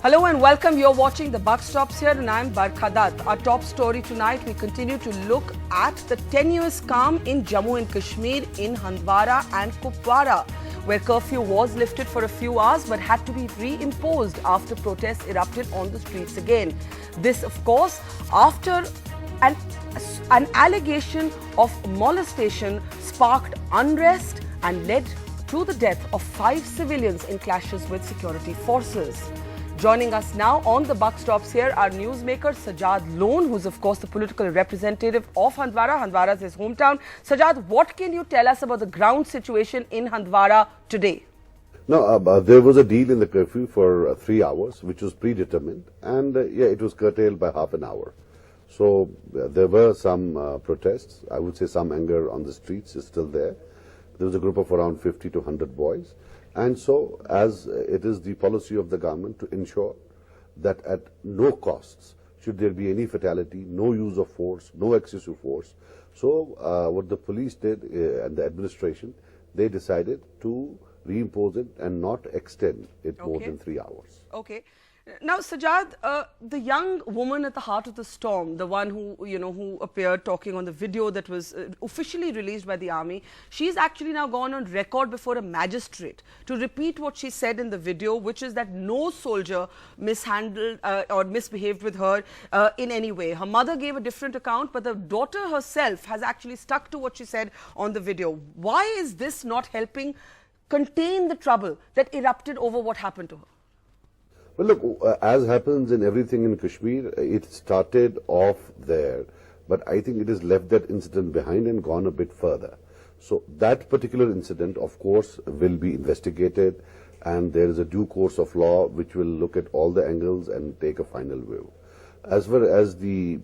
Hello and welcome. You're watching The Buck Stops Here and I'm Barkha Dutt. Our top story tonight, we continue to look at the tenuous calm in Jammu and Kashmir in Handwara and Kupwara, where curfew was lifted for a few hours but had to be reimposed after protests erupted on the streets again. This, of course, after an allegation of molestation sparked unrest and led to the death of 5 civilians in clashes with security forces. Joining us now on The Buck Stops Here, our newsmaker Sajjad Lone, who's of course the political representative of Handwara. Handwara is his hometown. Sajjad, what can you tell us about the ground situation in Handwara today? No, there was a deal in the curfew for 3 hours, which was predetermined, and it was curtailed by half an hour. So there were some protests. I would say some anger on the streets is still there. There was a group of around 50 to 100 boys. And so, as it is the policy of the government to ensure that at no costs should there be any fatality, no use of force, no excessive force. So, what the police did and the administration, they decided to reimpose it and not extend it more than 3 hours. Okay. Now, Sajjad, the young woman at the heart of the storm, the one who appeared talking on the video that was officially released by the army, she's actually now gone on record before a magistrate to repeat what she said in the video, which is that no soldier mishandled or misbehaved with her in any way. Her mother gave a different account, but the daughter herself has actually stuck to what she said on the video. Why is this not helping contain the trouble that erupted over what happened to her? Well, look, as happens in everything in Kashmir, it started off there, but I think it has left that incident behind and gone a bit further. So that particular incident, of course, will be investigated, and there is a due course of law which will look at all the angles and take a final view. As far as the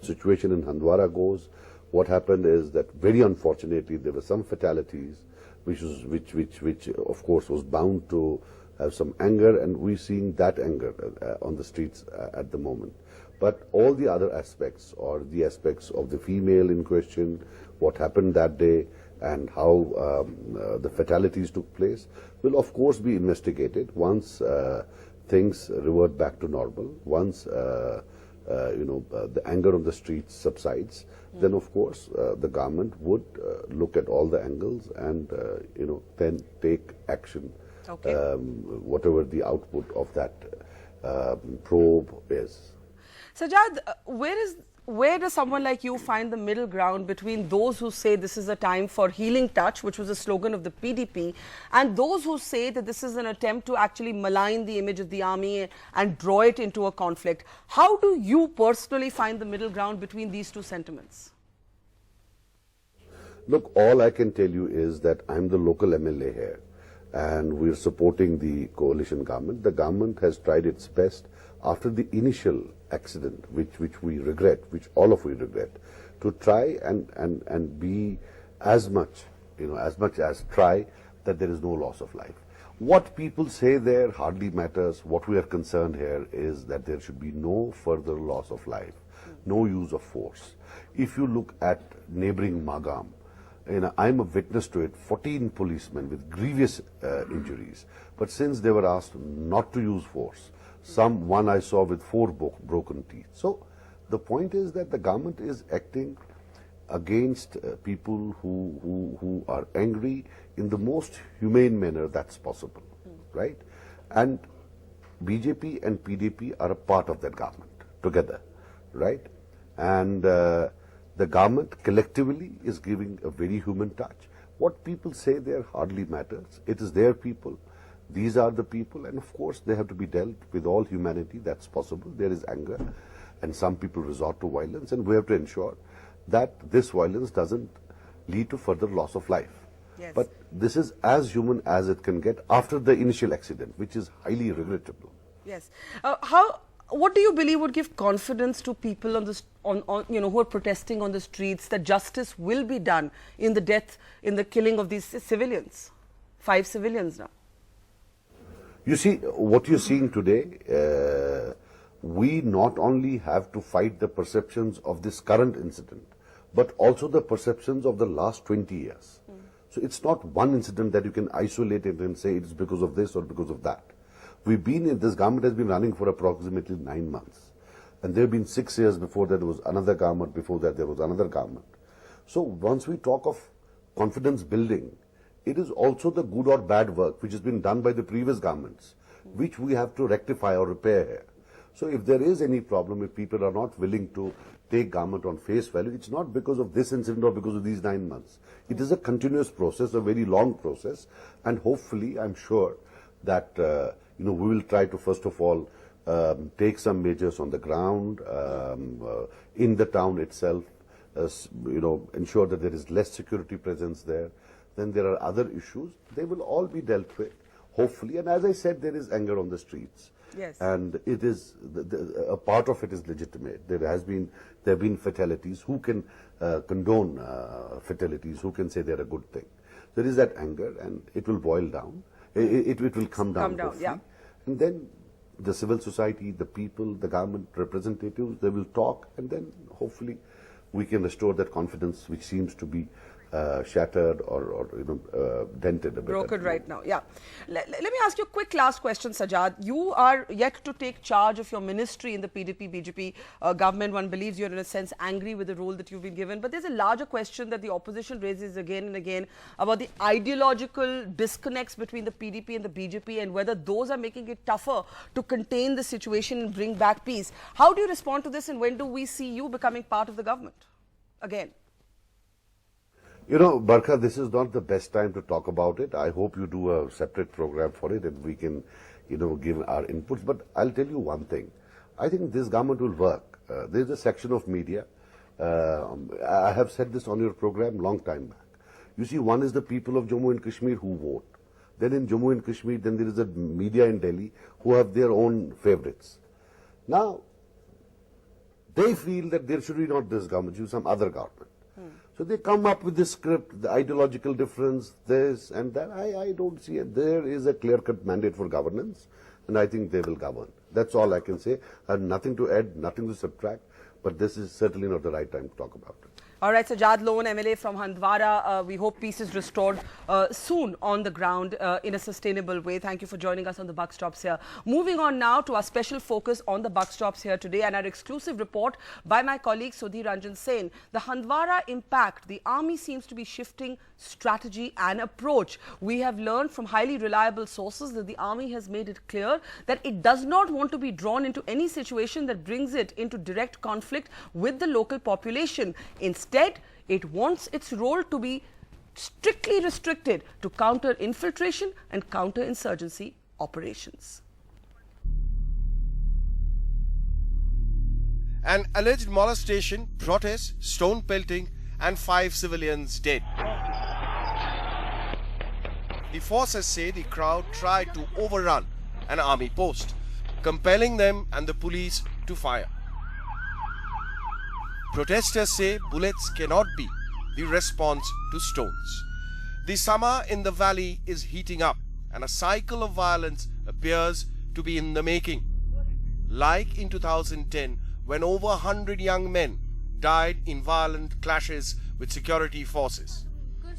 situation in Handwara goes, what happened is that very unfortunately there were some fatalities, which of course was bound to have some anger, and we're seeing that anger on the streets at the moment. But all the other aspects, or the aspects of the female in question, what happened that day, and how the fatalities took place, will of course be investigated once things revert back to normal. Once the anger on the streets subsides, then of course the government would look at all the angles and then take action. Okay. Whatever the output of that probe is. Sajjad, where does someone like you find the middle ground between those who say this is a time for healing touch, which was a slogan of the PDP, and those who say that this is an attempt to actually malign the image of the army and draw it into a conflict? How do you personally find the middle ground between these two sentiments? Look, all I can tell you is that I'm the local MLA here, and we're supporting the coalition government. The government has tried its best after the initial accident, which we regret, which all of we regret, to try and be as much as try that there is no loss of life. What people say there hardly matters. What we are concerned here is that there should be no further loss of life, no use of force. If you look at neighboring Magam, I'm a witness to it, 14 policemen with grievous injuries. But since they were asked not to use force, one I saw with 4 broken teeth. So the point is that the government is acting against people who are angry in the most humane manner that's possible, right? And BJP and PDP are a part of that government together, right? And the government collectively is giving a very human touch. What people say there hardly matters. It is their people. These are the people, and of course they have to be dealt with all humanity that's possible. There is anger, and some people resort to violence, and we have to ensure that this violence doesn't lead to further loss of life. Yes. But this is as human as it can get after the initial accident, which is highly regrettable. Yes. What do you believe would give confidence to people who are protesting on the streets that justice will be done in the killing of these civilians, 5 civilians now? You see, what you're seeing today, we not only have to fight the perceptions of this current incident, but also the perceptions of the last 20 years. So it's not one incident that you can isolate it and say it's because of this or because of that. This government has been running for approximately 9 months. And there have been 6 years before that there was another government, before that there was another government. So once we talk of confidence building, it is also the good or bad work which has been done by the previous governments, which we have to rectify or repair here. So if there is any problem, if people are not willing to take government on face value, it's not because of this incident or because of these 9 months. It is a continuous process, a very long process, and hopefully I'm sure that we will try to first of all take some measures on the ground, in the town itself, ensure that there is less security presence there. Then there are other issues. They will all be dealt with, hopefully. And as I said, there is anger on the streets. Yes. And it is a part of it is legitimate. There have been fatalities. Who can condone fatalities? Who can say they're a good thing? There is that anger, and it will boil down. It will come down. Yeah. And then the civil society, the people, the government representatives, they will talk, and then hopefully we can restore that confidence which seems to be shattered or dented a bit. Broken right now, yeah. Let me ask you a quick last question, Sajjad. You are yet to take charge of your ministry in the PDP-BJP government. One believes you're in a sense angry with the role that you've been given. But there's a larger question that the opposition raises again and again about the ideological disconnects between the PDP and the BJP and whether those are making it tougher to contain the situation and bring back peace. How do you respond to this, and when do we see you becoming part of the government again? Barkha, this is not the best time to talk about it. I hope you do a separate program for it and we can, give our inputs. But I'll tell you one thing. I think this government will work. There's a section of media. I have said this on your program long time back. You see, one is the people of Jammu and Kashmir who vote. Then in Jammu and Kashmir, then there is a media in Delhi who have their own favorites. Now, they feel that there should be not this government, should be some other government. So they come up with this script, the ideological difference, this and that. I don't see it. There is a clear-cut mandate for governance, and I think they will govern. That's all I can say. I have nothing to add, nothing to subtract, but this is certainly not the right time to talk about it. All right, Sajjad Lone, MLA from Handwara. We hope peace is restored soon on the ground in a sustainable way. Thank you for joining us on the buck stops here. Moving on now to our special focus on the buck stops here today and our exclusive report by my colleague Sudhir Ranjan Sen. The Handwara impact. The army seems to be shifting strategy and approach. We have learned from highly reliable sources that the army has made it clear that it does not want to be drawn into any situation that brings it into direct conflict with the local population. Instead, it wants its role to be strictly restricted to counter-infiltration and counter-insurgency operations. An alleged molestation, protest, stone pelting and 5 civilians dead. The forces say the crowd tried to overrun an army post, compelling them and the police to fire. Protesters say bullets cannot be the response to stones. The summer in the valley is heating up and a cycle of violence appears to be in the making. Like in 2010, when over 100 young men died in violent clashes with security forces.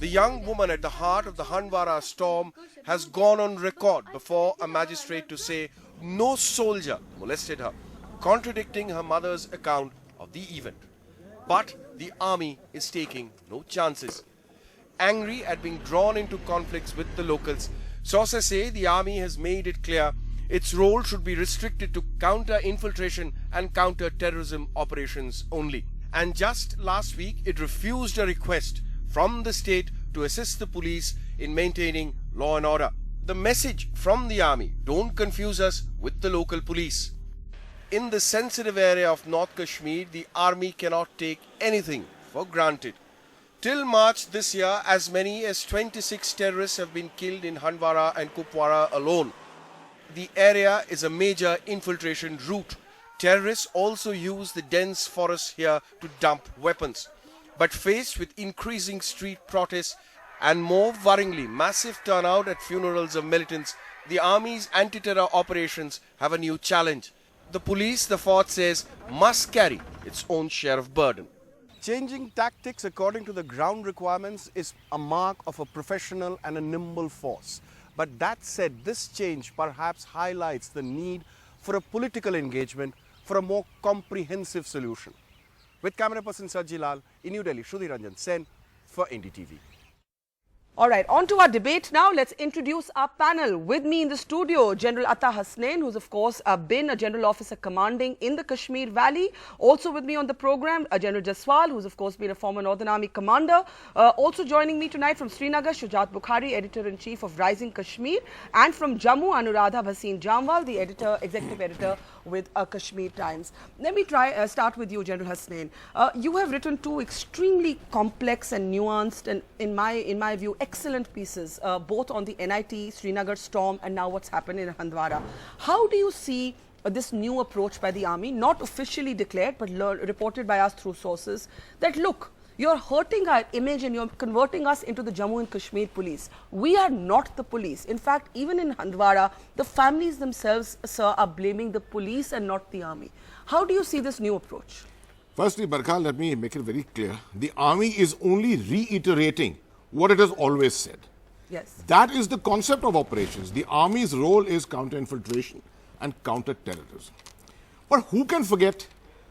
The young woman at the heart of the Handwara storm has gone on record before a magistrate to say no soldier molested her, contradicting her mother's account of the event. But the army is taking no chances. Angry at being drawn into conflicts with the locals, sources say the army has made it clear its role should be restricted to counter-infiltration and counter-terrorism operations only. And just last week, it refused a request from the state to assist the police in maintaining law and order. The message from the army: don't confuse us with the local police. In the sensitive area of North Kashmir, the army cannot take anything for granted. Till March this year, as many as 26 terrorists have been killed in Handwara and Kupwara alone. The area is a major infiltration route. Terrorists also use the dense forests here to dump weapons. But faced with increasing street protests and more worryingly massive turnout at funerals of militants, the army's anti-terror operations have a new challenge. The police, the fort says, must carry its own share of burden. Changing tactics according to the ground requirements is a mark of a professional and a nimble force. But that said, this change perhaps highlights the need for a political engagement for a more comprehensive solution. With camera person Sajjad Lone in New Delhi, Shruti Ranjan Sen for NDTV. All right, on to our debate now. Let's introduce our panel. With me in the studio, General Atta Hasnain, who's of course been a general officer commanding in the Kashmir Valley. Also with me on the program, General Jaswal, who's of course been a former Northern Army commander. Also joining me tonight from Srinagar, Shujat Bukhari, editor-in-chief of Rising Kashmir. And from Jammu, Anuradha Bhasin Jamwal, the executive editor with Kashmir Times. Let me start with you, General Hasnain. You have written two extremely complex and nuanced and, in my view, excellent pieces, both on the NIT, Srinagar storm, and now what's happened in Handwara. How do you see this new approach by the army, not officially declared, but reported by us through sources, that look, you're hurting our image and you're converting us into the Jammu and Kashmir police. We are not the police. In fact, even in Handwara, the families themselves, sir, are blaming the police and not the army. How do you see this new approach? Firstly, Barkha, let me make it very clear. The army is only reiterating what it has always said. Yes. That is the concept of operations. The army's role is counter-infiltration and counter-terrorism. But who can forget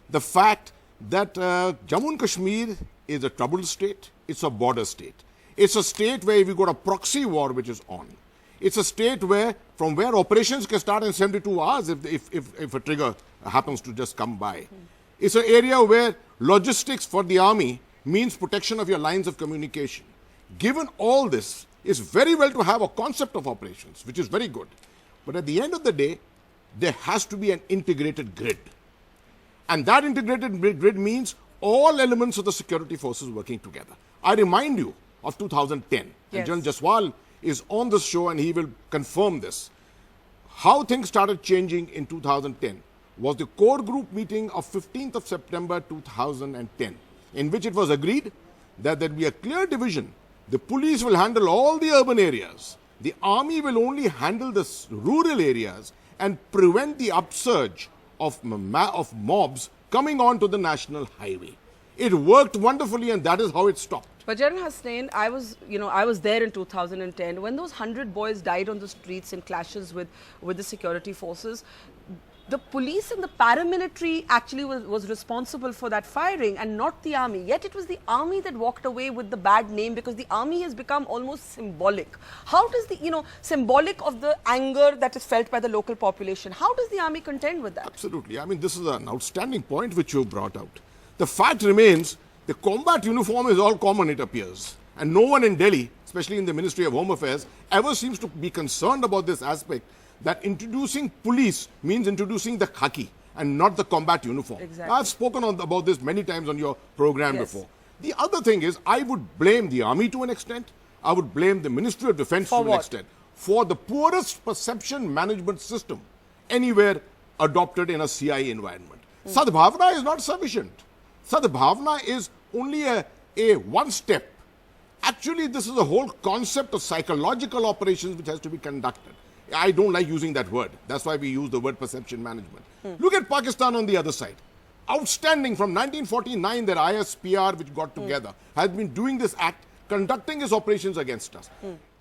the fact that Jammu and Kashmir is a troubled state, it's a border state. It's a state where we've got a proxy war which is on. It's a state from where operations can start in 72 hours if a trigger happens to just come by. It's an area where logistics for the army means protection of your lines of communication. Given all this, it's very well to have a concept of operations, which is very good. But at the end of the day, there has to be an integrated grid. And that integrated grid means all elements of the security forces working together. I remind you of 2010. Yes. And General Jaswal is on this show and he will confirm this. How things started changing in 2010 was the core group meeting of 15th of September 2010, in which it was agreed that there will be a clear division. The police will handle all the urban areas. The army will only handle the rural areas and prevent the upsurge of mobs coming onto the national highway. It worked wonderfully and that is how it stopped. But General Hasnain, I was there in 2010 when those 100 boys died on the streets in clashes with the security forces. The police and the paramilitary actually was responsible for that firing and not the army. Yet it was the army that walked away with the bad name because the army has become almost symbolic. How does the, symbolic of the anger that is felt by the local population, how does the army contend with that? Absolutely. I mean, this is an outstanding point which you brought out. The fact remains, the combat uniform is all common, it appears. And no one in Delhi, especially in the Ministry of Home Affairs, ever seems to be concerned about this aspect, that introducing police means introducing the khaki and not the combat uniform. Exactly. I've spoken about this many times on your program before. The other thing is, I would blame the army to an extent. I would blame the Ministry of Defense to an extent for the poorest perception management system anywhere adopted in a CI environment. Sadbhavna is not sufficient. Sadbhavna is only a one step. Actually, this is a whole concept of psychological operations which has to be conducted. I don't like using that word. That's why we use the word perception management. Look at Pakistan on the other side. Outstanding from 1949, their ISPR, which got together, has been doing this act, conducting its operations against us.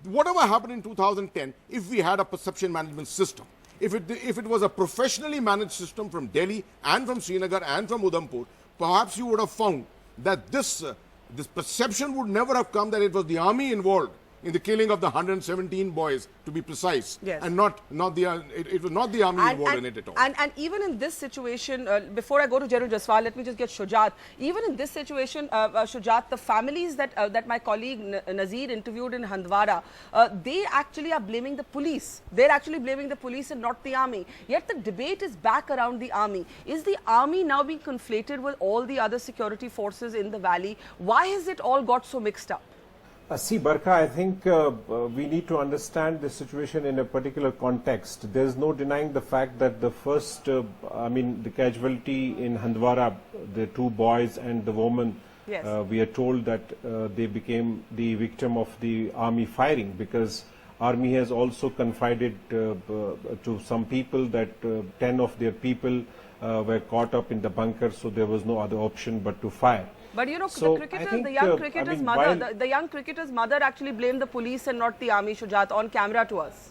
Whatever happened in 2010, if we had a perception management system, if it was a professionally managed system from Delhi and from Srinagar and from Udhampur, perhaps you would have found that this perception would never have come that it was the army involved in the killing of the 117 boys, to be precise, and it was not the army involved in it at all. And even in this situation, before I go to General Jaswal, let me just get Shujat. Even in this situation, Shujat, the families that my colleague Nazir interviewed in Handwara, they actually are blaming the police. They're actually blaming the police and not the army. Yet the debate is back around the army. Is the army now being conflated with all the other security forces in the valley? Why has it all got so mixed up? See, Barkha, I think we need to understand the situation in a particular context. There is no denying the fact that the first, the casualty in Handwara, the two boys and the woman, we are told that they became the victim of the army firing, because army has also confided to some people that 10 of their people were caught up in the bunker, so there was no other option but to fire. But you know, So, the I cricketers, think, the young I cricketer's mean, mother, while- the young cricketer's mother actually blamed the police and not the army, Sajjad, on camera to us.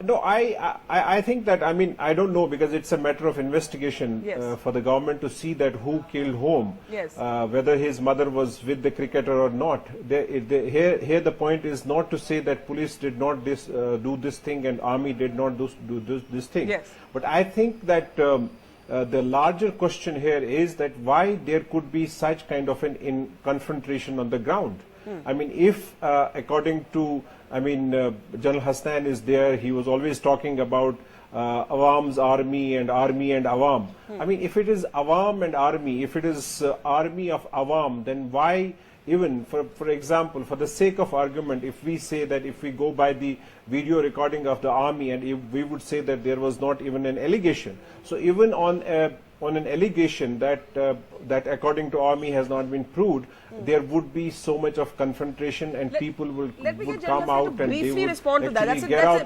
No, I think that, I mean, I don't know, because it's a matter of investigation Yes. for the government to see that who killed whom, Yes. whether his mother was with the cricketer or not. Here the point is not to say that police did not do this thing and army did not do this thing. Yes. But I think that the larger question here is that why there could be such kind of an confrontation on the ground. I mean, if according to, I mean, General Hassan is there, he was always talking about Awam's army and Awam. I mean, if it is Awam and army, if it is army of Awam, then why even, for example, for the sake of argument, if we say that if we go by the video recording of the army and if we would say that there was not even an allegation. So even on an allegation that according to army has not been proved, there would be so much of confrontation and people would come out and they would actually get out.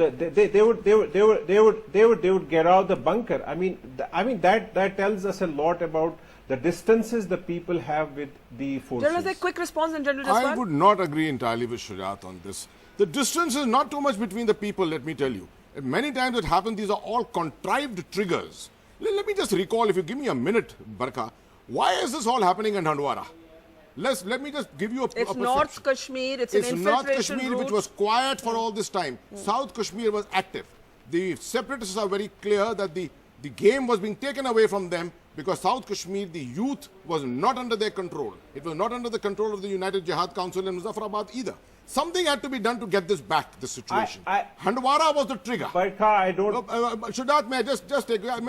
They would get out the bunker. I mean that tells us a lot about the distances the people have with the forces. General, a quick response and General I Jaswal. would not agree entirely with Sajjad on this. The distance is not too much between the people, let me tell you. Many times it happens, these are all contrived triggers. Let me just recall, if you give me a minute, Barka, why is this all happening in Handwara? Let me just give you a It's perception. North Kashmir, it's an infiltration North Kashmir, route. which was quiet for all this time. South Kashmir was active. The separatists are very clear that the game was being taken away from them because South Kashmir, the youth, was not under their control. It was not under the control of the United Jihad Council in Muzaffarabad either. Something had to be done to get this back, this situation. Handwara was the trigger. Barka, I don't... Sajjad, may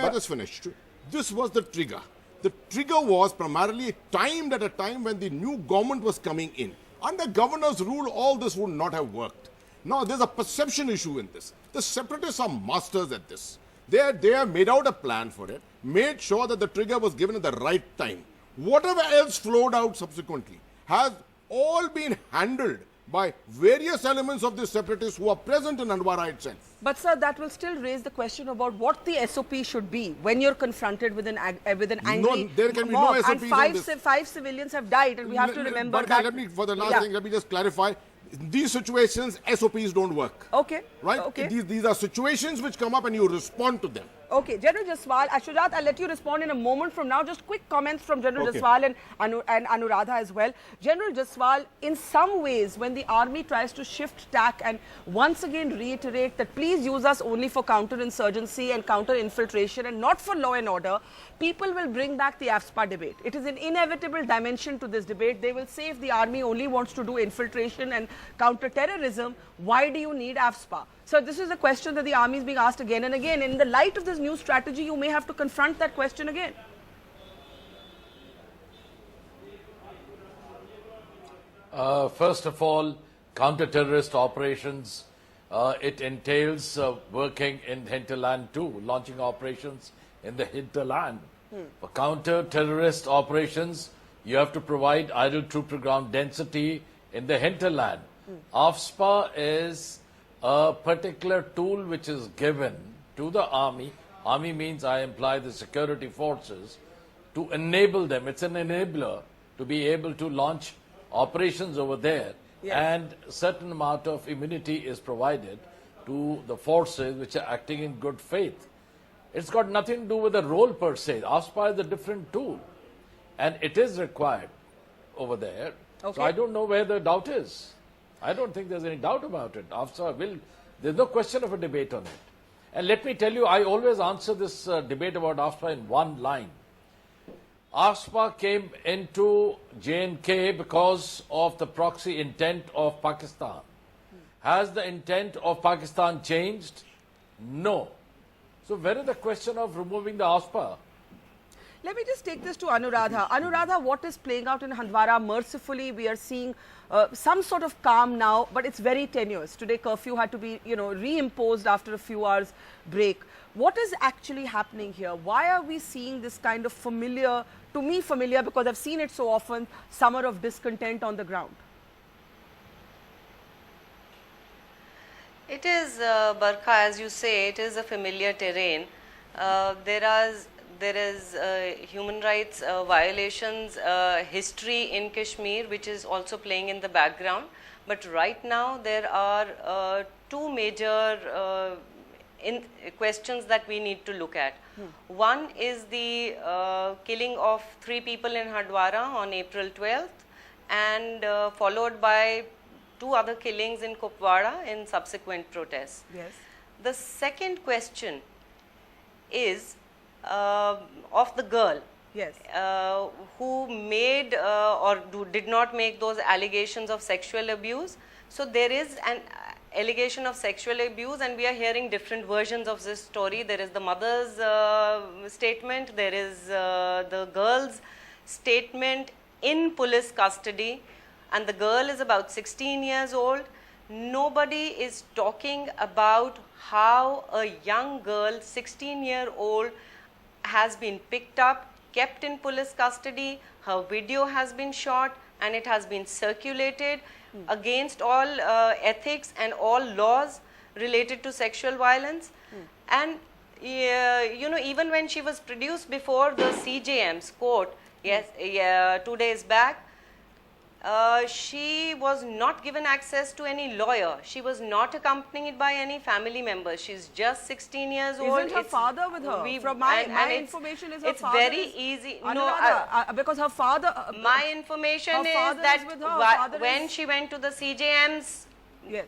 I just finish? This was the trigger. The trigger was primarily timed at a time when the new government was coming in. Under governor's rule, all this would not have worked. Now, there's a perception issue in this. The separatists are masters at this. They have made out a plan for it, made sure that the trigger was given at the right time. Whatever else flowed out subsequently has all been handled by various elements of the separatists who are present in Handwara itself. But sir, that will still raise the question about what the SOP should be when you're confronted with an angry No, there can be mob. no SOPs and on this. five civilians have died, and we have to remember Barka, that. for the last thing, let me just clarify. In these situations, SOPs don't work. Okay. Right? Okay. These are situations which come up and you respond to them. Okay, General Jaswal, Sajjad, I'll let you respond in a moment from now. Just quick comments from General Okay. Jaswal and Anuradha as well. General Jaswal, in some ways, when the army tries to shift tack and once again reiterate that please use us only for counter-insurgency and counter-infiltration and not for law and order, people will bring back the AFSPA debate. It is an inevitable dimension to this debate. They will say if the army only wants to do infiltration and counter-terrorism, why do you need AFSPA? So this is a question that the army is being asked again and again. In the light of this new strategy, you may have to confront that question again. First of all, counter-terrorist operations, it entails working in hinterland too, launching operations in the hinterland. For counter-terrorist operations, you have to provide idle troop ground density in the hinterland. AFSPA is a particular tool which is given to the army. Army means I imply the security forces to enable them. It's an enabler to be able to launch operations over there. Yes. And certain amount of immunity is provided to the forces which are acting in good faith. It's got nothing to do with the role per se. AFSPA is a different tool and it is required over there. Okay. So I don't know where the doubt is. I don't think there's any doubt about it. AFSPA will, there's no question of a debate on it. And let me tell you, I always answer this debate about AFSPA in one line. AFSPA came into J&K because of the proxy intent of Pakistan. Has the intent of Pakistan changed? No. So where is the question of removing the AFSPA? Let me just take this to Anuradha. Anuradha, what is playing out in Handwara? Mercifully, we are seeing some sort of calm now, but it's very tenuous. Today, curfew had to be, reimposed after a few hours break. What is actually happening here? Why are we seeing this kind of familiar, to me familiar, because I've seen it so often, summer of discontent on the ground? It is, Barkha, as you say, it is a familiar terrain. there is human rights violations history in Kashmir, which is also playing in the background. But right now there are two major questions that we need to look at. One is the killing of 3 people in Handwara on April 12th, and followed by 2 other killings in Kupwara in subsequent protests. Yes. The second question is of the girl. Yes. Who made did not make those allegations of sexual abuse. So there is an allegation of sexual abuse, and we are hearing different versions of this story. There is the mother's statement, there is the girl's statement in police custody, and the girl is about 16 years old. Nobody is talking about how a young girl, 16-year-old, has been picked up, kept in police custody, her video has been shot, and it has been circulated against all ethics and all laws related to sexual violence. And you know, even when she was produced before the CJM's court, 2 days back, she was not given access to any lawyer. She was not accompanied by any family members. She's just 16 years old. Isn't her father with her? From my information is her father. It's very easy. Anuradha, because her father. My information is that when she went to the CJM's, yes,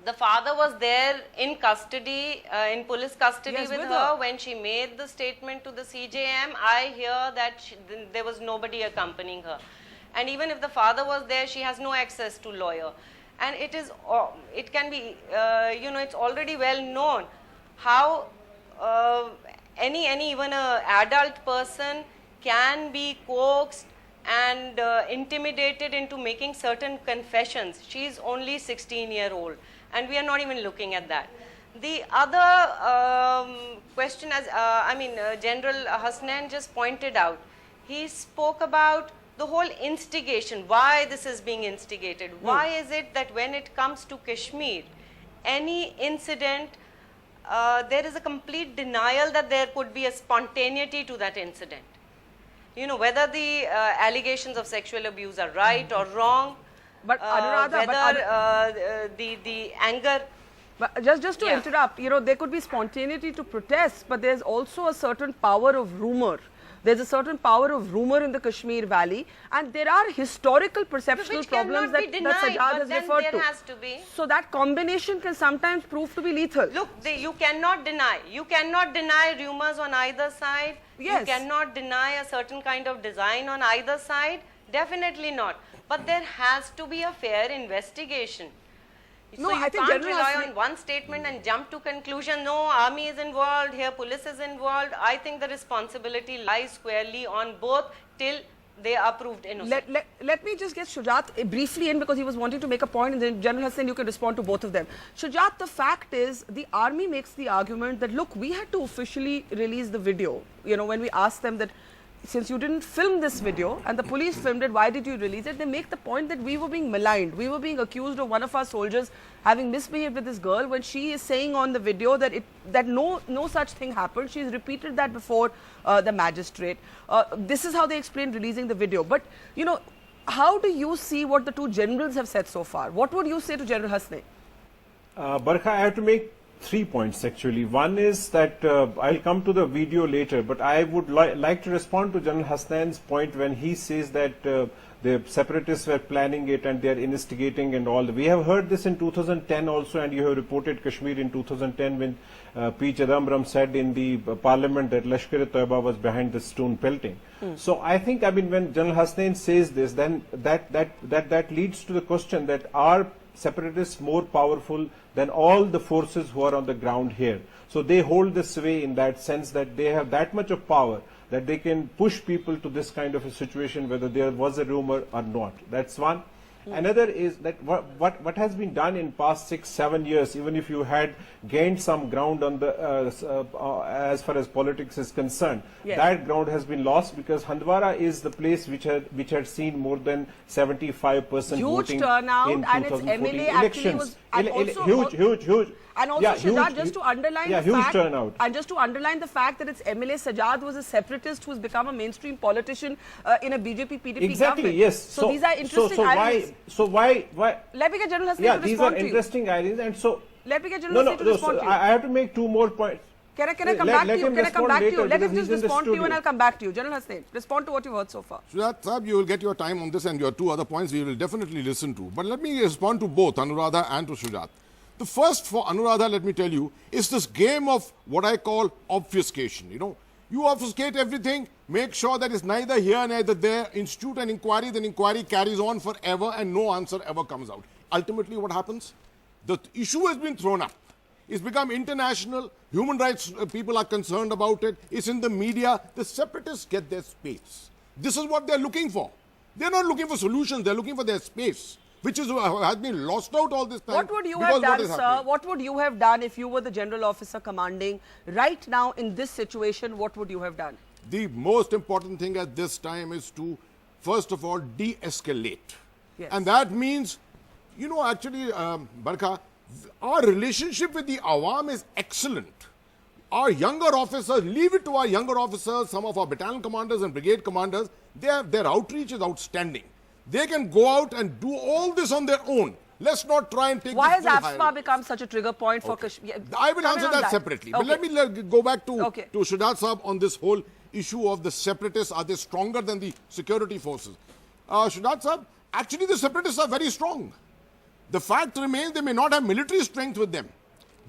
the father was there in custody, in police custody with her. When she made the statement to the CJM, I hear that there was nobody accompanying her. And even if the father was there, she has no access to lawyer. And it is, it can be, you know, it's already well known how even an adult person can be coaxed and intimidated into making certain confessions. She's only 16-year-old, and we are not even looking at that. The other question, as General Hasnain just pointed out, he spoke about the whole instigation, why this is being instigated. Why is it that when it comes to Kashmir, any incident, there is a complete denial that there could be a spontaneity to that incident? You know, whether the allegations of sexual abuse are right or wrong, but whether the anger. But just to interrupt, you know, there could be spontaneity to protest, but there's also a certain power of rumor. There's a certain power of rumor in the Kashmir Valley, and there are historical perceptual problems that Sajjad has referred to. Has to be. So that combination can sometimes prove to be lethal. Look, you cannot deny. You cannot deny rumors on either side. Yes. You cannot deny a certain kind of design on either side. Definitely not. But there has to be a fair investigation. No, so you I think can't rely on one statement and jump to conclusion, no, army is involved, here police is involved. I think the responsibility lies squarely on both till they are proved innocent. Let me just get Sajjad briefly in, because he was wanting to make a point, and then General Hasnain, you can respond to both of them. Sajjad, the fact is, the army makes the argument that, look, we had to officially release the video. You know, when we asked them that, since you didn't film this video and the police filmed it, why did you release it? They make the point that we were being maligned. We were being accused of one of our soldiers having misbehaved with this girl, when she is saying on the video that no such thing happened. She's repeated that before the magistrate. This is how they explained releasing the video. But, you know, how do you see what the two generals have said so far? What would you say to General Hasnain? Barkha, I have to make 3 points actually. One is that I'll come to the video later, but I would like to respond to General Hasnain's point when he says that the separatists were planning it and they are instigating and all. We have heard this in 2010 also, and you have reported Kashmir in 2010 when P. Chidambaram said in the parliament that Lashkar-e-Toiba was behind the stone pelting. So I think, I mean, when General Hasnain says this, then that leads to the question that are separatists more powerful than all the forces who are on the ground here. So they hold the sway in that sense that they have that much of power that they can push people to this kind of a situation, whether there was a rumor or not. That's one. Another is that what has been done in past 6-7 years, even if you had gained some ground on the as far as politics is concerned, that ground has been lost, because Handwara is the place which had seen more than 75% huge voting turnout, in and its 2014 MLA elections. And also, huge. And also, yeah, Sajjad, huge, just to underline the huge fact, turnout. and just to underline the fact that its MLA Sajjad was a separatist who's become a mainstream politician in a BJP PDP Exactly, government. yes. So these are interesting ironies. Why? Let me get General Hasnain Yeah, to these respond are to you. interesting ironies, and so. Let me get General Hasnain to respond to you. I have to make 2 more points. Can I come back to you? Can I come back to you? Let him just respond to you and I'll come back to you. General Hasnain, respond to what you've heard so far. Sajjad Saab, you will get your time on this, and your 2 other points we will definitely listen to. But let me respond to both Anuradha and to Sajjad. The first for Anuradha, let me tell you, is this game of what I call obfuscation. You know, you obfuscate everything, make sure that it's neither here, neither there, institute an inquiry, then inquiry carries on forever and no answer ever comes out. Ultimately, what happens? The issue has been thrown up. It's become international. Human rights people are concerned about it. It's in the media. The separatists get their space. This is what they're looking for. They're not looking for solutions. They're looking for their space, which has been lost out all this time. What would you have done, sir? What would you have done if you were the general officer commanding right now in this situation? What would you have done? The most important thing at this time is to, first of all, de-escalate. Yes. And that means, you know, actually, Barkha, our relationship with the Awam is excellent. Our younger officers, leave it to our younger officers, some of our battalion commanders and brigade commanders, their outreach is outstanding. They can go out and do all this on their own. Let's not try and take Why has this full AFSPA high. become such a trigger point for Kashmir? I will answer that separately. Okay. But let me go back to Sajjad Saab on this whole issue of the separatists. Are they stronger than the security forces? Sajjad Saab, actually the separatists are very strong. The fact remains they may not have military strength with them,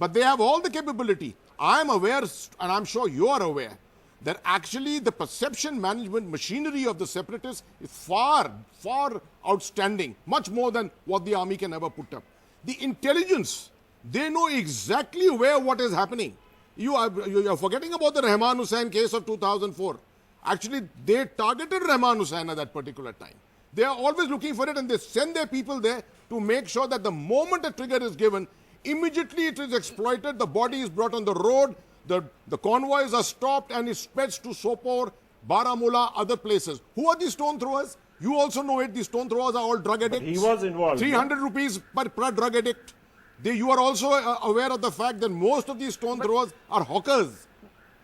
but they have all the capability. I am aware, and I'm sure you are aware, that actually the perception management machinery of the separatists is far, far outstanding, much more than what the army can ever put up. The intelligence, they know exactly where what is happening. You are forgetting about the Rahman Hussain case of 2004. Actually, they targeted Rahman Hussain at that particular time. They are always looking for it, and they send their people there to make sure that the moment a trigger is given, immediately it is exploited, the body is brought on the road, the convoys are stopped, and it spreads to Sopore, Baramulla, other places. Who are these stone throwers? You also know it. These stone throwers are all drug addicts. But he was involved. 300 rupees per drug addict. You are also aware of the fact that most of these stone throwers are hawkers.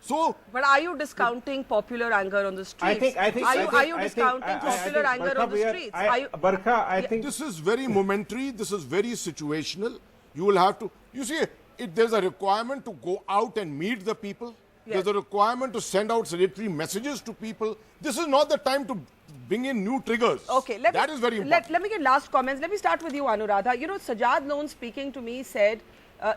So, but are you discounting popular anger on the streets? Are you discounting popular anger on the streets? Barkha, I think this is very momentary. This is very situational. You will have to. You see, there's a requirement to go out and meet the people. Yes. There's a requirement to send out salutary messages to people. This is not the time to bring in new triggers. Okay, that is very important. Let me get last comments. Let me start with you, Anuradha. You know, Sajjad Lone speaking to me said,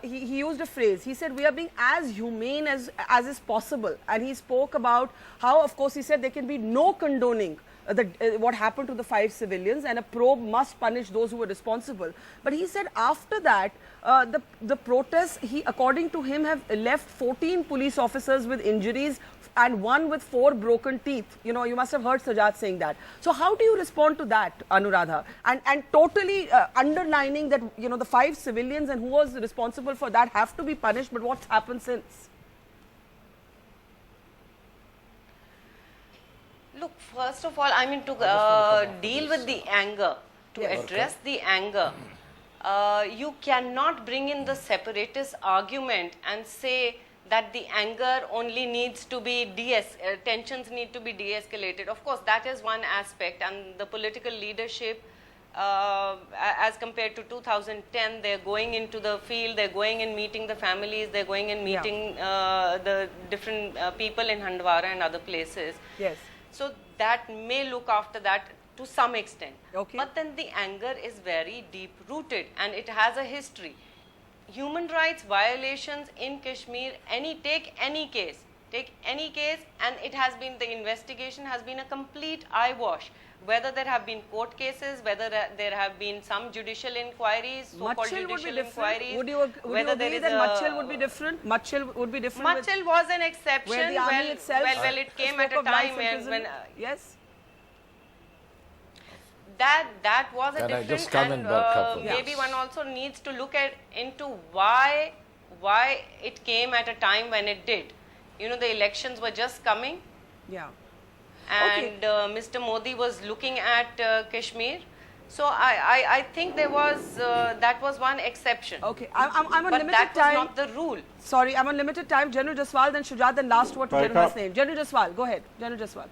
he used a phrase. He said, we are being as humane as is possible. And he spoke about how, of course, he said there can be no condoning what happened to the 5 civilians, and a probe must punish those who were responsible. But he said after that, the protests, according to him, have left 14 police officers with injuries and 1 with 4 broken teeth. You know, you must have heard Sajjad saying that. So how do you respond to that, Anuradha? And totally underlining that, you know, the 5 civilians and who was responsible for that have to be punished, but what's happened since? Look, first of all, I mean, to deal with the anger, to address the anger, you cannot bring in the separatist argument and say that the anger only needs to be tensions need to be de-escalated. Of course, that is one aspect, and the political leadership, as compared to 2010, they're going into the field, they're going and meeting the families, they're going and meeting the different people in Handwara and other places. Yes. So that may look after that to some extent. Okay. But then the anger is very deep rooted and it has a history. Human rights violations in Kashmir, take any case and it has been, the investigation has been a complete eyewash. Whether there have been court cases, whether there have been some judicial inquiries, so-called judicial inquiries. Would you agree that Machil would be different? Machil would be different? Machil was an exception. Where the army itself it came at a time when yes. That was a different, and maybe one also needs to look into why it came at a time when it did. You know, the elections were just coming. Yeah. And Mr. Modi was looking at Kashmir, So I think there was that was one exception. Okay, I'm on But limited that time. was not the rule. Sorry, I'm on limited time. General Jaswal, then Shujat, then last word to General Hasnain. General Jaswal, go ahead. General Jaswal.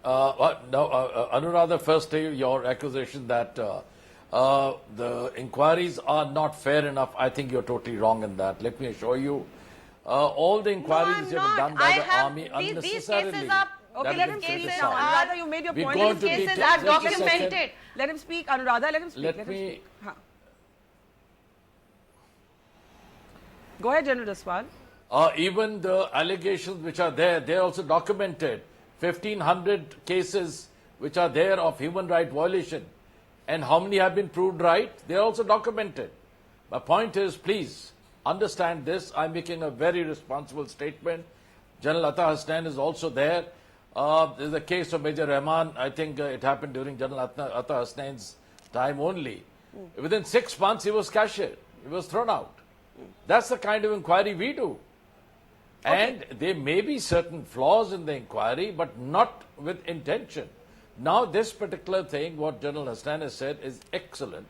Anuradha, first your accusation that the inquiries are not fair enough. I think you're totally wrong in that. Let me assure you, all the inquiries No, have been I'm done not. by the have army these unnecessarily. cases are Okay, That let has him been speak criticized. now. Anuradha, you made your We're point. going Let to him cases detail- are just a second. documented. Let him speak, Anuradha. Let him speak. Let him me- speak. Huh. Go ahead, General Jaswal. Even the allegations which are there, they are also documented. 1,500 cases which are there of human right violation. And how many have been proved right? They are also documented. My point is, please understand this. I'm making a very responsible statement. General Atta Hasnain is also there. There's a case of Major Rahman. I think it happened during General Atta Hasnain's time only. Within 6 months, he was cashiered. He was thrown out. That's the kind of inquiry we do. And there may be certain flaws in the inquiry, but not with intention. Now, this particular thing, what General Hasnain has said, is excellent.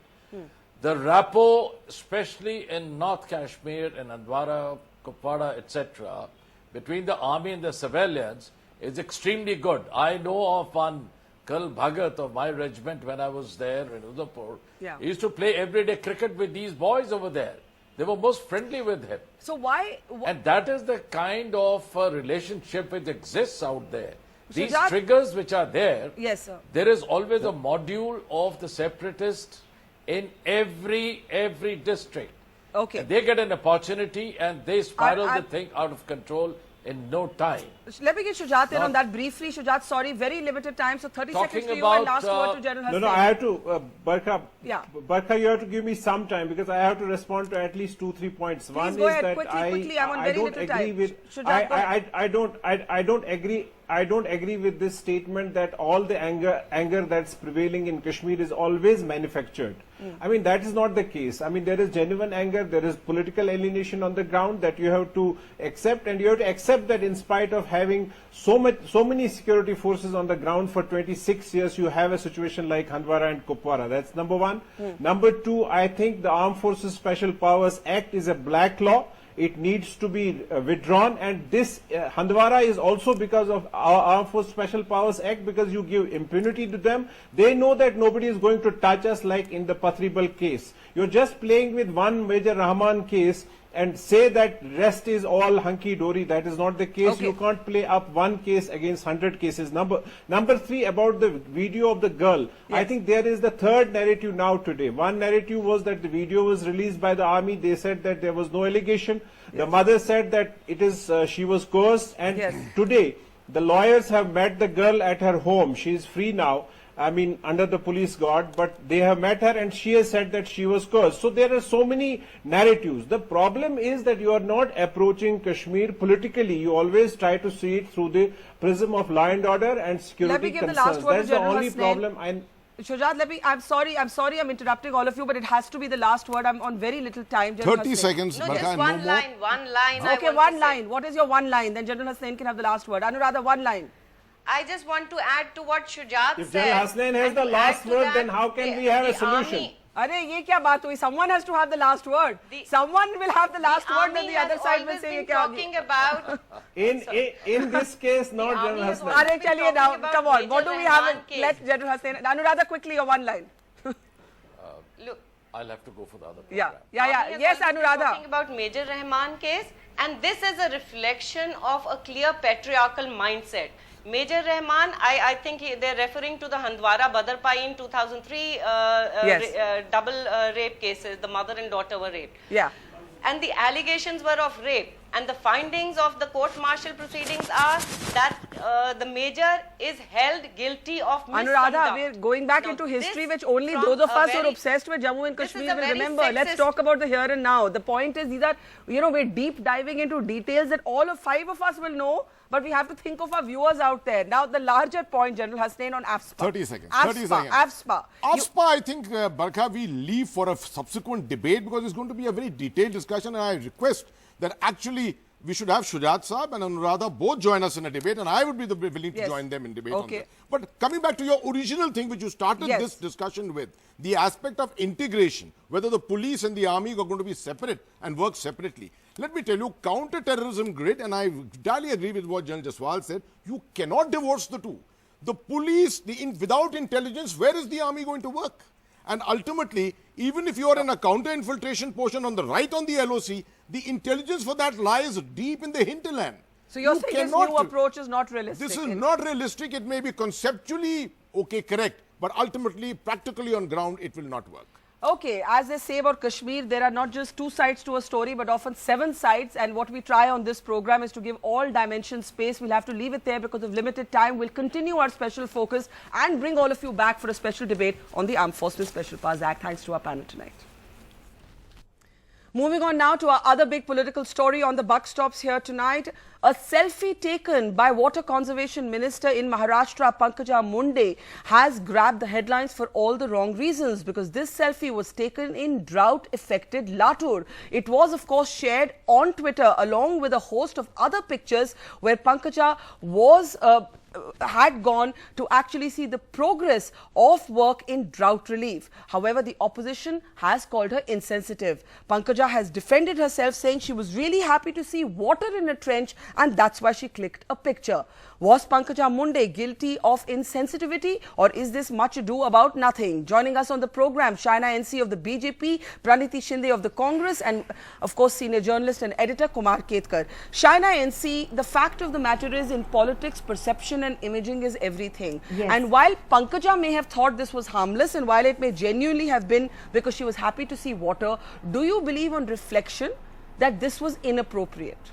The rapport, especially in North Kashmir, in Handwara, Kupwara, etc., between the army and the civilians is extremely good. I know of one Colonel Bhagat of my regiment when I was there in Udaipur. Yeah. He used to play everyday cricket with these boys over there. They were most friendly with him. So why? And that is the kind of relationship which exists out there. These Sajjad- triggers which are there, Yes, sir. there is always a module of the separatists in every district. Okay. And they get an opportunity and they spiral I- the thing out of control in no time. Let me get Shujat in Not- on that briefly. Shujat, sorry, very limited time. So 30 Talking seconds to you and about, last word to General Hasnain. No, I have to, Barkha, Yeah. Barkha, you have to give me some time because I have to respond to at least 2-3 points. One go is ahead, that quickly, I'm on I very don't little agree time. with, Shujat, go ahead. I don't agree with this statement that all the anger that's prevailing in Kashmir is always manufactured. I mean, that is not the case. I mean, there is genuine anger, there is political alienation on the ground that you have to accept, and you have to accept that in spite of having so many security forces on the ground for 26 years, you have a situation like Handwara and Kupwara. That's number one. Number two, I think the Armed Forces Special Powers Act is a black law. It needs to be withdrawn, and this Handwara is also because of our Armed Forces Special Powers Act, because you give impunity to them. They know that nobody is going to touch us, like in the Pathribal case. You're just playing with one Major Rahman case and say that rest is all hunky-dory. That is not the case. Okay. You can't play up one case against 100 cases. Number three, about the video of the girl. I think there is the third narrative now today. One narrative was that the video was released by the army. They said that there was no allegation. The mother said that it is she was coerced. And today, the lawyers have met the girl at her home. She is free now. I mean, under the police guard, but they have met her and she has said that she was cursed. So there are so many narratives. The problem is that you are not approaching Kashmir politically. You always try to see it through the prism of law and order and security Let me give concerns. the last word That's to the General only Hasnain. problem. Shujat, I'm sorry I'm interrupting all of you, but it has to be the last word. I'm on very little time. General 30 Hasnain. seconds, No, Barkha, just no one more. line. One line. I Okay, want one to say. line. What is your one line? Then General Hasnain can have the last word. Anuradha, one line. I just want to add to what Shujat If said. General Hasnain has and the to last add to word, that, then how can we have a the solution? army- Arey, ye kya baat hui? Someone has to have the last word. Someone will have the last word, army then the has other side will always say ye been kya talking about. In this case, not army General has Hasnain. always Arey, been chaliye now. talking about Come on. What do Major we have? Rahman case. Let General Hasnain. Anuradha, quickly, your one line. Look, I'll have to go for the other Yeah. program. Yeah. Yes, Talking Anuradha. about Major Rahman case, and this is a reflection of a clear patriarchal mindset. Major Rahman, I think they're referring to the Handwara Badarpai in 2003 double rape cases. The mother and daughter were raped. Yeah. And the allegations were of rape. And the findings of the court-martial proceedings are that the major is held guilty of misconduct. Anuradha, we're going back Now, into history, this which only from those of a us who are very- obsessed with Jammu and this is Kashmir a will very remember. Let's sexist- talk about the here and now. The point is, these are, we're deep diving into details that all of five of us will know, but we have to think of our viewers out there. Now, the larger point, General Hasnain, on AFSPA. 30 seconds. AFSPA. 30 seconds. AFSPA. AFSPA, I think, Barkha, we leave for a subsequent debate because it's going to be a very detailed discussion, and I request that actually we should have Sajjad Saab and Anuradha both join us in a debate, and I would be willing to Yes. join them in debate Okay. on that. But coming back to your original thing which you started Yes. this discussion with, the aspect of integration, whether the police and the army are going to be separate and work separately. Let me tell you, counter-terrorism grid, and I entirely agree with what General Jaswal said, you cannot divorce the two. The police, without intelligence, where is the army going to work? And ultimately, even if you are in a counter-infiltration portion on the right on the LOC, the intelligence for that lies deep in the hinterland. So you're You saying this cannot- new approach is not realistic? This is not realistic. It may be conceptually correct, but ultimately, practically on ground, it will not work. Okay, as they say about Kashmir, there are not just two sides to a story, but often 7 sides. And what we try on this program is to give all dimensions space. We'll have to leave it there because of limited time. We'll continue our special focus and bring all of you back for a special debate on the Armed Forces Special Powers Act. Thanks to our panel tonight. Moving on now to our other big political story on the buck stops here tonight. A selfie taken by Water Conservation Minister in Maharashtra, Pankaja Munde, has grabbed the headlines for all the wrong reasons, because this selfie was taken in drought-affected Latur. It was, of course, shared on Twitter along with a host of other pictures where Pankaja had gone to actually see the progress of work in drought relief. However, the opposition has called her insensitive. Pankaja has defended herself, saying she was really happy to see water in a trench and that's why she clicked a picture. Was Pankaja Munde guilty of insensitivity, or is this much ado about nothing? Joining us on the program, Shaina NC of the BJP, Praniti Shinde of the Congress, and of course senior journalist and editor Kumar Ketkar. Shaina NC, the fact of the matter is, in politics, perception and imaging is everything. Yes. And while Pankaja may have thought this was harmless, and while it may genuinely have been because she was happy to see water, do you believe on reflection that this was inappropriate?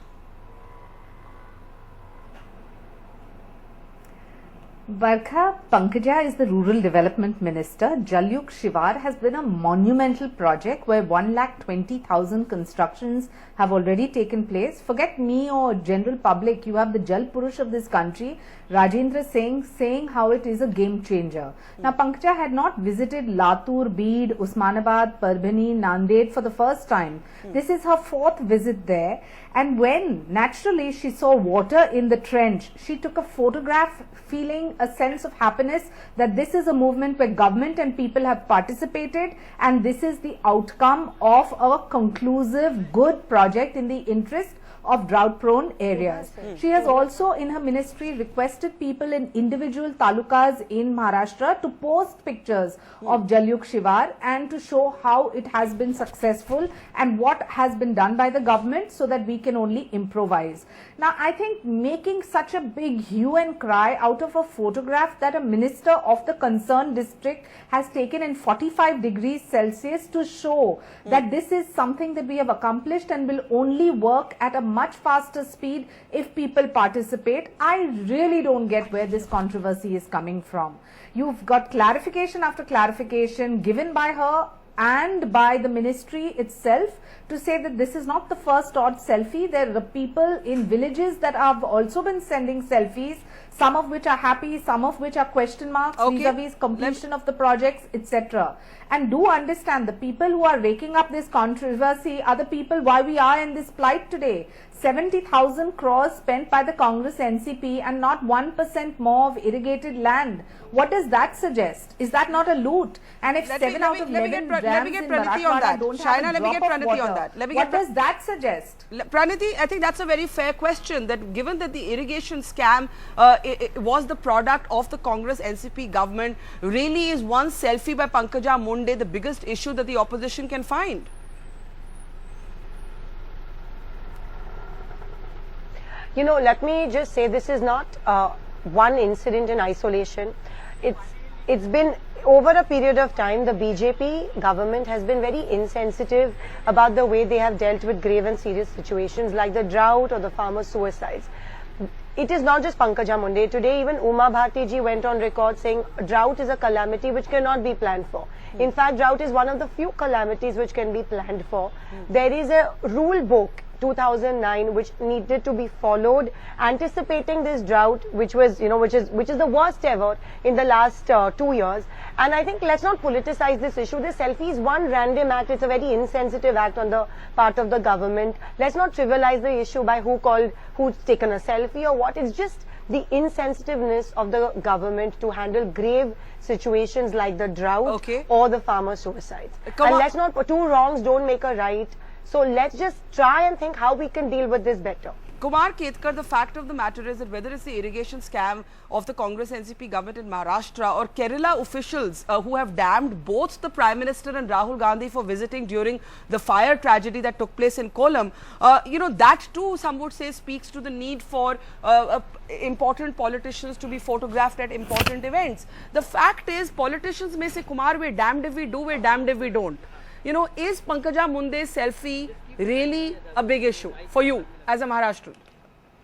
Barkha, Pankaja is the Rural Development Minister. Jalyuk Shivar has been a monumental project where 1,20,000 constructions have already taken place. Forget me or general public, you have the Jal Purush of this country, Rajendra Singh, saying how it is a game changer. Now, Pankaja had not visited Latur, Beed, Usmanabad, Parbhani, Nanded for the first time. This is her 4th visit there. And when naturally she saw water in the trench, she took a photograph, feeling a sense of happiness that this is a movement where government and people have participated, and this is the outcome of a conclusive, good project in the interest of drought-prone areas. She has also in her ministry requested people in individual talukas in Maharashtra to post pictures of Jalyuk Shivar and to show how it has been successful and what has been done by the government, so that we can only improvise. Now, I think making such a big hue and cry out of a photograph that a minister of the concerned district has taken in 45 degrees Celsius to show that this is something that we have accomplished and will only work at a much faster speed if people participate. I really don't get where this controversy is coming from. You've got clarification after clarification given by her and by the ministry itself to say that this is not the first odd selfie. There are people in villages that have also been sending selfies, some of which are happy, some of which are question marks vis-a-vis completion of the projects, etc. And do understand, the people who are raking up this controversy are the people why we are in this plight today. 70,000 crores spent by the Congress NCP and not 1% more of irrigated land. What does that suggest? Is that not a loot? And if 7 out of 11 dams in Marathwada don't have a drop of water, what does that suggest? Praniti, I think that's a very fair question, that given that the irrigation scam it was the product of the Congress NCP government, really is one selfie by Pankaja Munde the biggest issue that the opposition can find? You know, let me just say, this is not one incident in isolation. It's been over a period of time. The BJP government has been very insensitive about the way they have dealt with grave and serious situations like the drought or the farmer suicides. It is not just Pankaja Munde. Today, even Uma Bharti ji went on record saying drought is a calamity which cannot be planned for. In fact, drought is one of the few calamities which can be planned for. There is a rule book 2009, which needed to be followed, anticipating this drought, which was, which is the worst ever in the last 2 years. And I think let's not politicize this issue. This selfie is one random act. It's a very insensitive act on the part of the government. Let's not trivialize the issue by who's taken a selfie or what. It's just the insensitiveness of the government to handle grave situations like the drought or the farmer suicides. And let's not, two wrongs don't make a right. So let's just try and think how we can deal with this better. Kumar Ketkar, the fact of the matter is that whether it's the irrigation scam of the Congress NCP government in Maharashtra or Kerala officials who have damned both the Prime Minister and Rahul Gandhi for visiting during the fire tragedy that took place in Kollam, that too, some would say, speaks to the need for important politicians to be photographed at important events. The fact is, politicians may say, Kumar, we're damned if we do, we're damned if we don't. Is Pankaja Munde's selfie really a big issue for you as a Maharashtrian?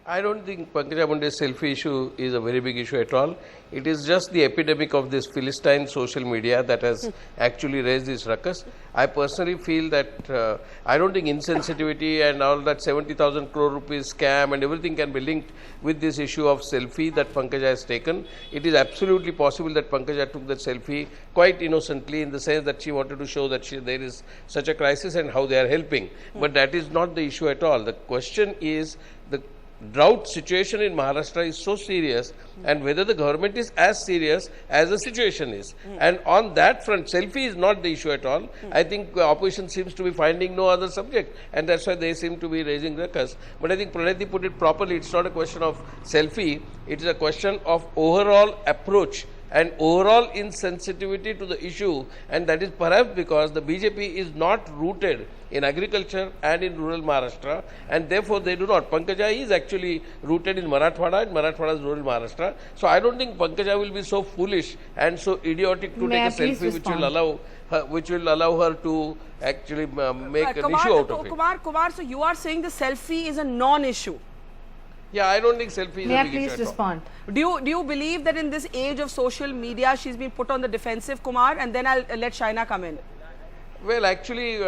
I don't think Pankaja Munde's selfie issue is a very big issue at all. It is just the epidemic of this Philistine social media that has actually raised this ruckus. I personally feel that I don't think insensitivity and all that 70,000 crore rupees scam and everything can be linked with this issue of selfie that Pankaja has taken. It is absolutely possible that Pankaja took that selfie quite innocently in the sense that she wanted to show that there is such a crisis and how they are helping. But that is not the issue at all. The question is the drought situation in Maharashtra is so serious and whether the government is as serious as the situation is. And on that front, selfie is not the issue at all. I think opposition seems to be finding no other subject and that's why they seem to be raising ruckus. But I think Pranati put it properly. It's not a question of selfie. It is a question of overall approach and overall insensitivity to the issue, and that is perhaps because the BJP is not rooted in agriculture and in rural Maharashtra, and therefore they do not. Pankaja is actually rooted in Marathwada, and Marathwada is rural Maharashtra. So I don't think Pankaja will be so foolish and so idiotic to take a selfie which will allow her to actually make an issue out of it. Kumar, so you are saying the selfie is a non-issue? Yeah, I don't think selfie is a big issue. May I please respond? Do you believe that in this age of social media, she's been put on the defensive, Kumar? And then I'll let Shaina come in. Well, actually,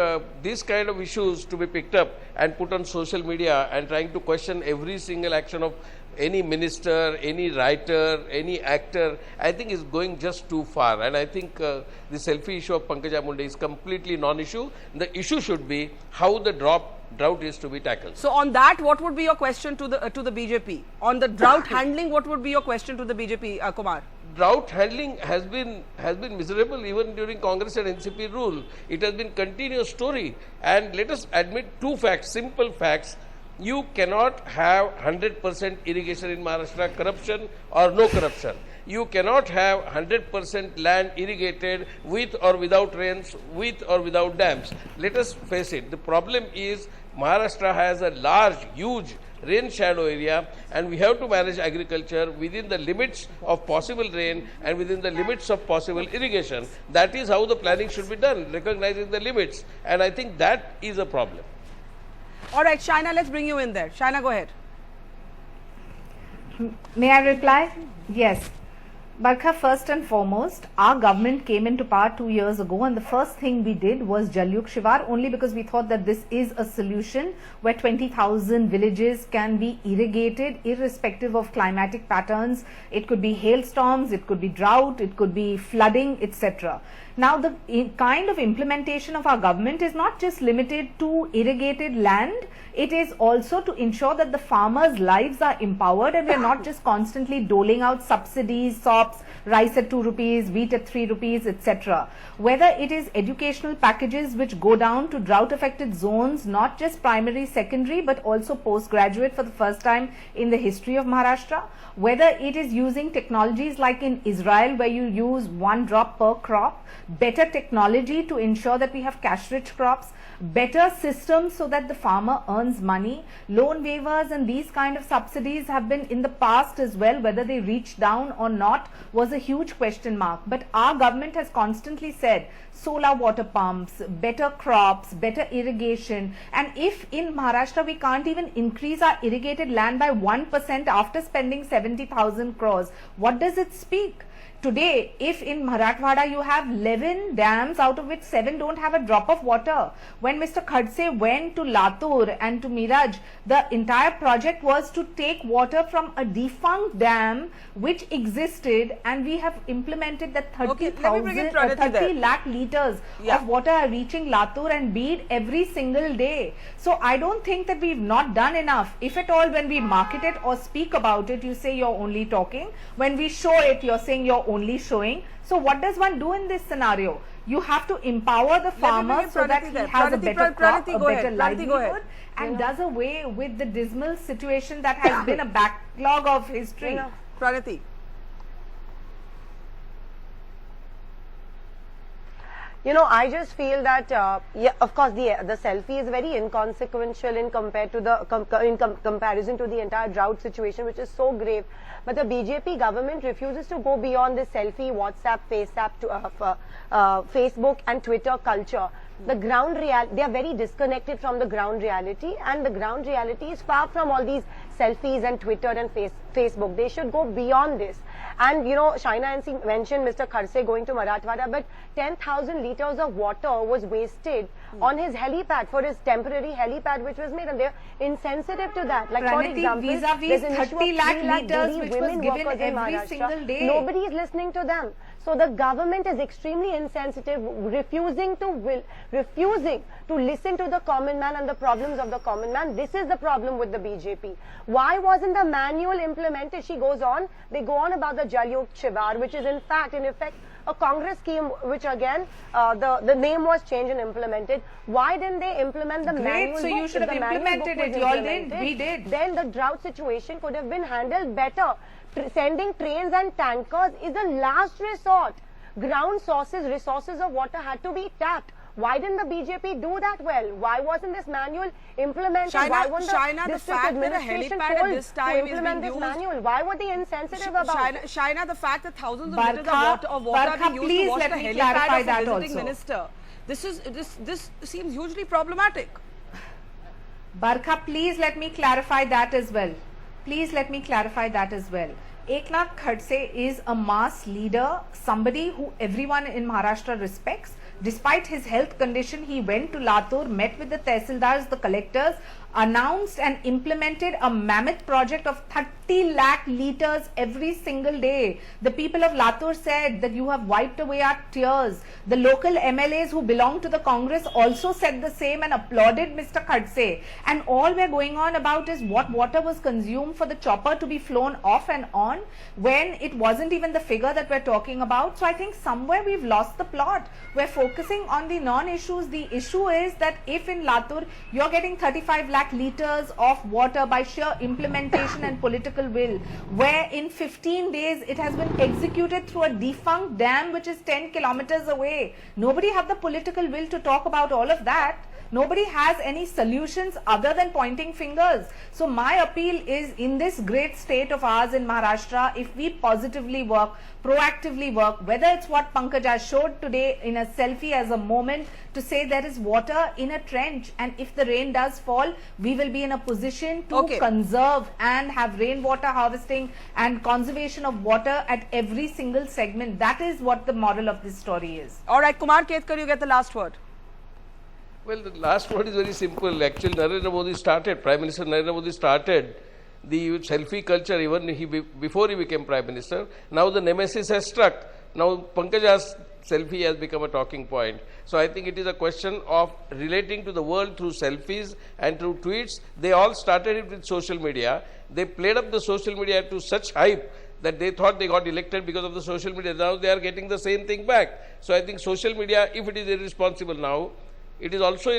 these kind of issues to be picked up and put on social media and trying to question every single action of any minister, any writer, any actor, I think is going just too far. And I think the selfie issue of Pankaja Munde is completely non-issue. The issue should be how the drought is to be tackled. So on that, what would be your question to the BJP? On the drought handling, what would be your question to the BJP, Kumar? Drought handling has been miserable even during Congress and NCP rule. It has been continuous story. And let us admit two facts, simple facts. You cannot have 100% irrigation in Maharashtra, corruption or no corruption. You cannot have 100% land irrigated with or without rains, with or without dams. Let us face it. The problem is Maharashtra has a large, huge rain shadow area, and we have to manage agriculture within the limits of possible rain and within the limits of possible irrigation. That is how the planning should be done, recognizing the limits. And I think that is a problem. All right, Shaina, let's bring you in there. Shaina, go ahead. May I reply? Yes. Barkha, first and foremost, our government came into power 2 years ago, and the first thing we did was Jalyuk Shivar, only because we thought that this is a solution where 20,000 villages can be irrigated irrespective of climatic patterns. It could be hailstorms, it could be drought, it could be flooding, etc. Now, the kind of implementation of our government is not just limited to irrigated land, it is also to ensure that the farmers' lives are empowered and we are not just constantly doling out subsidies, SOPs, rice at 2 rupees, wheat at 3 rupees, etc. Whether it is educational packages which go down to drought-affected zones, not just primary, secondary, but also postgraduate for the first time in the history of Maharashtra, whether it is using technologies like in Israel where you use 1 drop per crop, better technology to ensure that we have cash-rich crops, better systems so that the farmer earns money, loan waivers and these kind of subsidies have been in the past as well. Whether they reach down or not was a huge question mark. But our government has constantly said solar water pumps, better crops, better irrigation. And if in Maharashtra we can't even increase our irrigated land by 1% after spending 70,000 crores, what does it speak? Today, if in Marathwada you have 11 dams, out of which 7 don't have a drop of water. When Mr. Khadse went to Latur and to Miraj, the entire project was to take water from a defunct dam which existed, and we have implemented that 30 lakh liters of water are reaching Latur and Bid every single day. So I don't think that we've not done enough. If at all, when we market it or speak about it, you say you're only talking. When we show it, you're saying you're only showing. So what does one do in this scenario? You have to empower the farmer so that he has a better crop, a better livelihood, and does away with the dismal situation that has been a backlog of history. Pranati. You know, I just feel that, yeah, of course, the selfie is very inconsequential in comparison to the entire drought situation, which is so grave. But the BJP government refuses to go beyond this selfie, WhatsApp, Facebook and Twitter culture. The ground reality, they are very disconnected from the ground reality, and the ground reality is far from all these selfies and Twitter and Facebook. They should go beyond this. And you know, Shaina NC mentioned Mr. Khadse going to Marathwada, but 10,000 liters of water was wasted on his helipad, for his temporary helipad which was made, and they're insensitive to that. Like, for example, vis-a-vis 30 lakh liters which was given every single day. Nobody is listening to them. So the government is extremely insensitive, refusing to listen to the common man and the problems of the common man. This is the problem with the BJP. Why wasn't the manual implemented? She goes on, they go on about the Jaluk Shivar, which is in effect, a Congress scheme, which again, the name was changed and implemented. Why didn't they implement the manual? So you should have implemented it. You all did. We did. Then the drought situation could have been handled better. Sending trains and tankers is a last resort. Ground resources of water had to be tapped. Why didn't the BJP do that well? Why wasn't this manual implemented? Why wasn't the district administration told to implement this manual? Why were they insensitive about it? Shaina, the fact that thousands of liters of water are being used to wash the helipad of a visiting minister. This seems hugely problematic. Barkha, please let me clarify that as well. Eknath Khadse is a mass leader, somebody who everyone in Maharashtra respects. Despite his health condition, he went to Latur, met with the tehsildars, the collectors, announced and implemented a mammoth project of 30 lakh liters every single day. The people of Latur said that you have wiped away our tears. The local MLAs who belong to the Congress also said the same and applauded Mr. Khadse. And all we're going on about is what water was consumed for the chopper to be flown off and on, when it wasn't even the figure that we're talking about. So I think somewhere we've lost the plot. We're focusing on the non-issues. The issue is that if in Latur you're getting 35 lakh liters of water by sheer implementation and political will, where in 15 days it has been executed through a defunct dam which is 10 kilometers away. Nobody had the political will to talk about all of that. Nobody has any solutions other than pointing fingers. So my appeal is, in this great state of ours in Maharashtra, if we positively work, proactively work, whether it's what Pankaja showed today in a selfie as a moment to say there is water in a trench, and if the rain does fall, we will be in a position to conserve and have rainwater harvesting and conservation of water at every single segment. That is what the moral of this story is. All right, Kumar Ketkar, you get the last word. Well, the last word is very simple. Actually, Prime Minister Narendra Modi started the selfie culture even before he became Prime Minister. Now the nemesis has struck. Now Pankaja's selfie has become a talking point. So I think it is a question of relating to the world through selfies and through tweets. They all started it with social media. They played up the social media to such hype that they thought they got elected because of the social media. Now they are getting the same thing back. So I think social media, if it is irresponsible now, it was also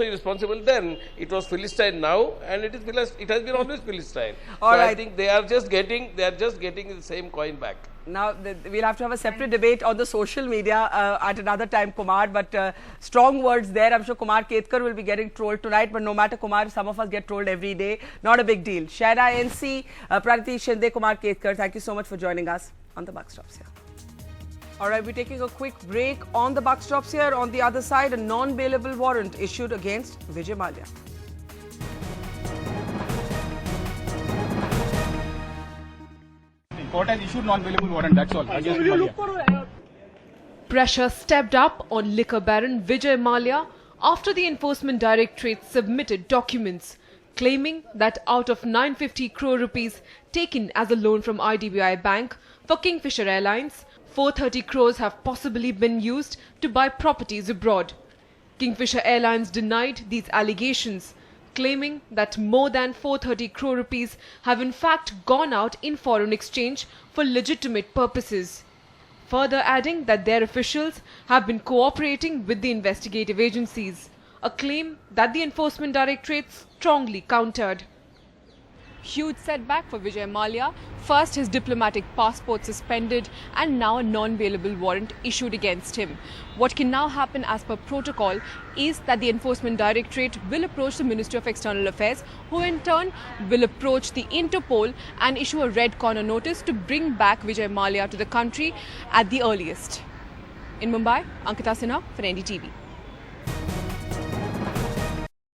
irresponsible then. It was Philistine now, and it has been always Philistine. I think they are just getting the same coin back. Now we'll have to have a separate debate on the social media at another time, Kumar. But strong words there. I'm sure Kumar Ketkar will be getting trolled tonight. But no matter, Kumar, some of us get trolled every day. Not a big deal. Shaina NC, Pranati Shinde, Kumar Ketkar, thank you so much for joining us on the Buck Stops here. All right, we're taking a quick break on the Buck Stops here. On the other side, a non-bailable warrant issued against Vijay Mallya. court has issued non-bailable warrant, that's all. Pressure stepped up on liquor baron Vijay Mallya after the Enforcement Directorate submitted documents claiming that out of 950 crore rupees taken as a loan from IDBI Bank for Kingfisher Airlines, 430 crores have possibly been used to buy properties abroad. Kingfisher Airlines denied these allegations, claiming that more than 430 crore rupees have in fact gone out in foreign exchange for legitimate purposes. Further adding that their officials have been cooperating with the investigative agencies, a claim that the Enforcement Directorate strongly countered. Huge setback for Vijay Mallya. First, his diplomatic passport suspended and now a non-bailable warrant issued against him. What can now happen as per protocol is that the Enforcement Directorate will approach the Ministry of External Affairs, who in turn will approach the Interpol and issue a red corner notice to bring back Vijay Mallya to the country at the earliest. In Mumbai, Ankita Sinha for NDTV.